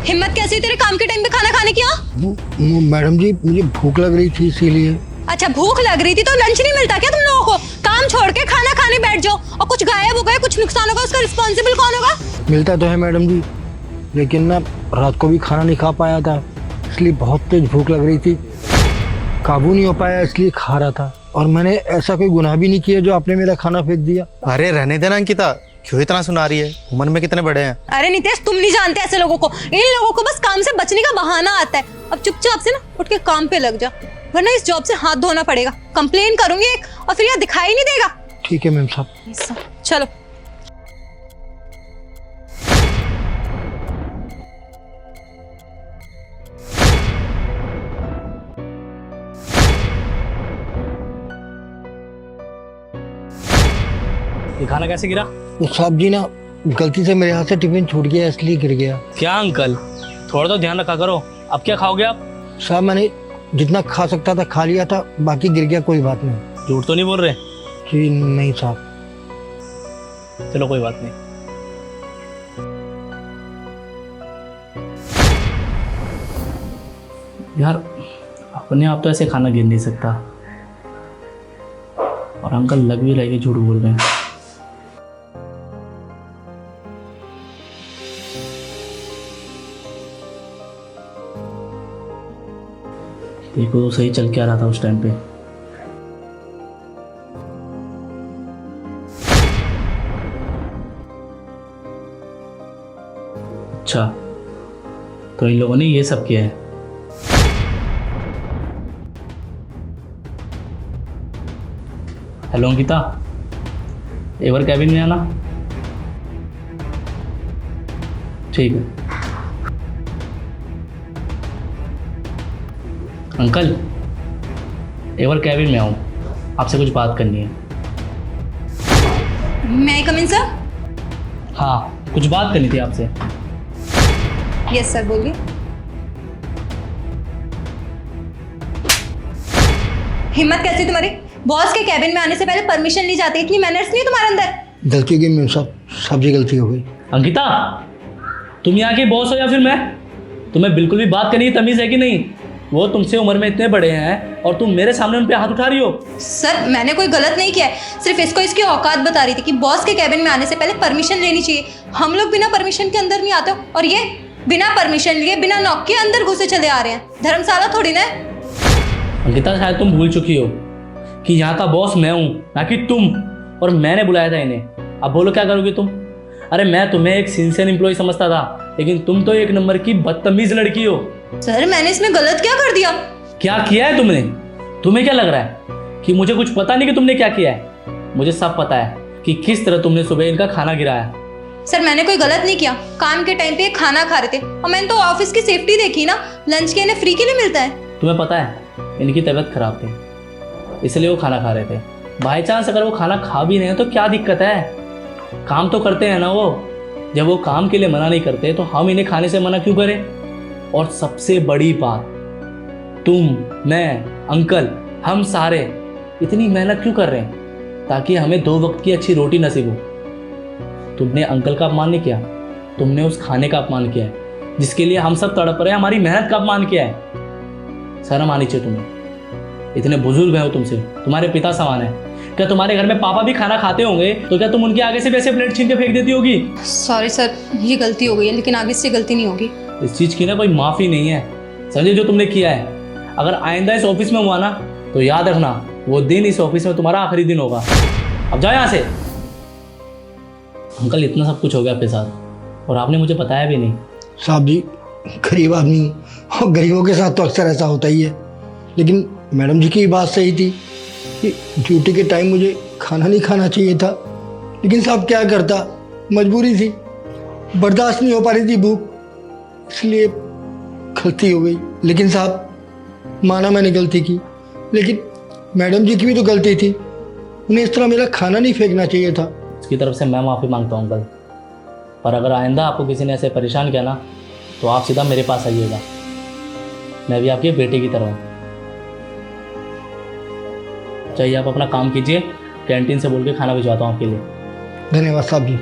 हिम्मत कैसी हुई तेरे काम के टाइम पे खाना खाने की? मैडम जी मुझे भूख लग रही थी इसीलिए। अच्छा, भूख लग रही थी तो लंच नहीं मिलता क्या तुम लोगों को? काम छोड़ के खाना खाने बैठ जाओ, और कुछ गायब हो गए, कुछ नुकसान होगा, उसका रिस्पॉन्सिबल कौन होगा? मिलता तो है मैडम जी, लेकिन ना रात को भी खाना नहीं खा पाया था, इसलिए बहुत तेज भूख लग रही थी, काबू नहीं हो पाया इसलिए खा रहा था। और मैंने ऐसा कोई गुनाह भी नहीं किया जो आपने मेरा खाना फेंक दिया। अरे रहने देना अंकिता, क्यों इतना सुना रही है? उम्र में कितने बड़े हैं? अरे नितेश, तुम नहीं जानते ऐसे लोगों को। इन लोगों को बस काम से बचने का बहाना आता है। अब चुपचाप से ना उठ के काम पे लग जा, वरना इस जॉब से हाथ धोना पड़ेगा। कंप्लेन करूंगी एक, और फिर यहाँ दिखाई नहीं देगा। ठीक है मैम साहब। चलो। ये खाना कैसे गिरा? साहब जी ना गलती से मेरे हाथ से टिफिन छूट गया इसलिए गिर गया। क्या अंकल, थोड़ा तो ध्यान रखा करो। अब क्या खाओगे आप? साहब मैंने जितना खा सकता था खा लिया था, बाकी गिर गया, कोई बात नहीं। झूठ तो नहीं बोल रहे? जी नहीं साहब। चलो कोई बात नहीं। यार अपने आप तो ऐसे खाना गिर नहीं सकता, और अंकल लग भी रहे झूठ बोल रहे हैं। देखो तो सही चल के आ रहा था उस टाइम पे। अच्छा, तो इन लोगों ने ये सब किया है। हेलो अंकिता, एक बार कैबिन में आना। ठीक है। अंकल, एक बार कैबिन में आऊँ, आपसे कुछ बात करनी है। मैं आई कम इन सर? हाँ, कुछ बात करनी थी आपसे। यस सर, बोलिए। हिम्मत कैसी तुम्हारी? बॉस के कैबिन में आने से पहले परमिशन ली जाती है, इतनी मैनर्स नहीं है तुम्हारे अंदर? गलती हो गई मैम साहब, सब्जी गलती हो गई। अंकिता, तुम यहाँ के बॉस हो या फिर मैं? तुम्हें बिल्कुल भी बात करने की तमीज़ है कि नहीं? वो तुमसे उम्र में इतने बड़े हैं और तुम मेरे सामने उन पे हाथ उठा रही हो। सर मैंने कोई गलत नहीं किया है, सिर्फ इसको इसकी औकात बता रही थी कि बॉस के कैबिन में आने से पहले परमिशन लेनी चाहिए। हम लोग बिना परमिशन के अंदर नहीं आते, और ये बिना परमिशन लिए बिना नॉक के अंदर घुसे चले आ रहे हैं। धर्मशाला थोड़ी ना है। अंकिता, शायद तुम भूल चुकी हो कि यहाँ का बॉस मैं हूँ, ना कि तुम, और मैंने बुलाया था इन्हें। अब बोलो क्या करोगे तुम? अरे मैं तुम्हें एक सिंसियर एम्प्लॉय समझता था, लेकिन तुम तो एक नंबर की बदतमीज लड़की हो। सर मैंने इसमें गलत क्या कर दिया? क्या किया है तुमने? तुम्हें क्या लग रहा है कि मुझे कुछ पता नहीं कि तुमने क्या किया है? मुझे सब पता है कि किस तरह तुमने सुबह इनका खाना गिराया। सर मैंने कोई गलत नहीं किया, काम के टाइम पे ये खाना खा रहे थे, और मैंने तो ऑफिस की सेफ्टी देखी ना, लंच के इन्हें फ्री के लिए मिलता है। तुम्हें पता है इनकी तबीयत खराब थी, इसलिए वो खाना खा रहे थे। बाई चांस अगर वो खाना खा भी रहे हैं तो क्या दिक्कत है? काम तो करते हैं ना वो। जब वो काम के लिए मना नहीं करते तो हम इन्हें खाने से मना क्यों करें? और सबसे बड़ी बात, तुम, मैं, अंकल, हम सारे इतनी मेहनत क्यों कर रहे हैं? ताकि हमें 2 वक्त की अच्छी रोटी नसीब हो। तुमने अंकल का अपमान नहीं किया, तुमने उस खाने का अपमान किया है जिसके लिए हम सब तड़प रहे हैं। हमारी मेहनत का अपमान किया है। शर्म आनी चाहिए तुम्हें। इतने बुजुर्ग हैं वो तुमसे, तुम्हारे पिता समान है। क्या तुम्हारे घर में पापा भी खाना खाते होंगे तो क्या तुम उनके आगे से वैसे प्लेट छीन के फेंक देती होगी? सॉरी सर, ये गलती हो गई है, लेकिन आगे से गलती नहीं होगी। इस चीज़ की ना कोई माफ़ी नहीं है। समझे जो तुमने किया है? अगर आइंदा इस ऑफिस में हुआ ना तो याद रखना, वो दिन इस ऑफिस में तुम्हारा आखिरी दिन होगा। अब जाओ यहाँ से। अंकल, इतना सब कुछ हो गया आपके साथ और आपने मुझे बताया भी नहीं। साहब जी गरीब आदमी हूँ, और गरीबों के साथ तो अक्सर ऐसा होता ही है। लेकिन मैडम जी की बात सही थी कि ड्यूटी के टाइम मुझे खाना नहीं खाना चाहिए था, लेकिन साहब क्या करता, मजबूरी थी, बर्दाश्त नहीं हो पा रही थी भूख, इसलिए गलती हो गई। लेकिन साहब माना मैंने गलती की, लेकिन मैडम जी की भी तो गलती थी, उन्हें इस तरह मेरा खाना नहीं फेंकना चाहिए था। उसकी तरफ से मैं माफ़ी मांगता हूँ अंकल, पर अगर आइंदा आपको किसी ने ऐसे परेशान किया ना तो आप सीधा मेरे पास आइएगा। मैं भी आपके बेटे की तरह हूँ। चाहिए आप अपना काम कीजिए, कैंटीन से बोल के खाना भिजवाता हूँ आपके लिए। धन्यवाद साहब जी।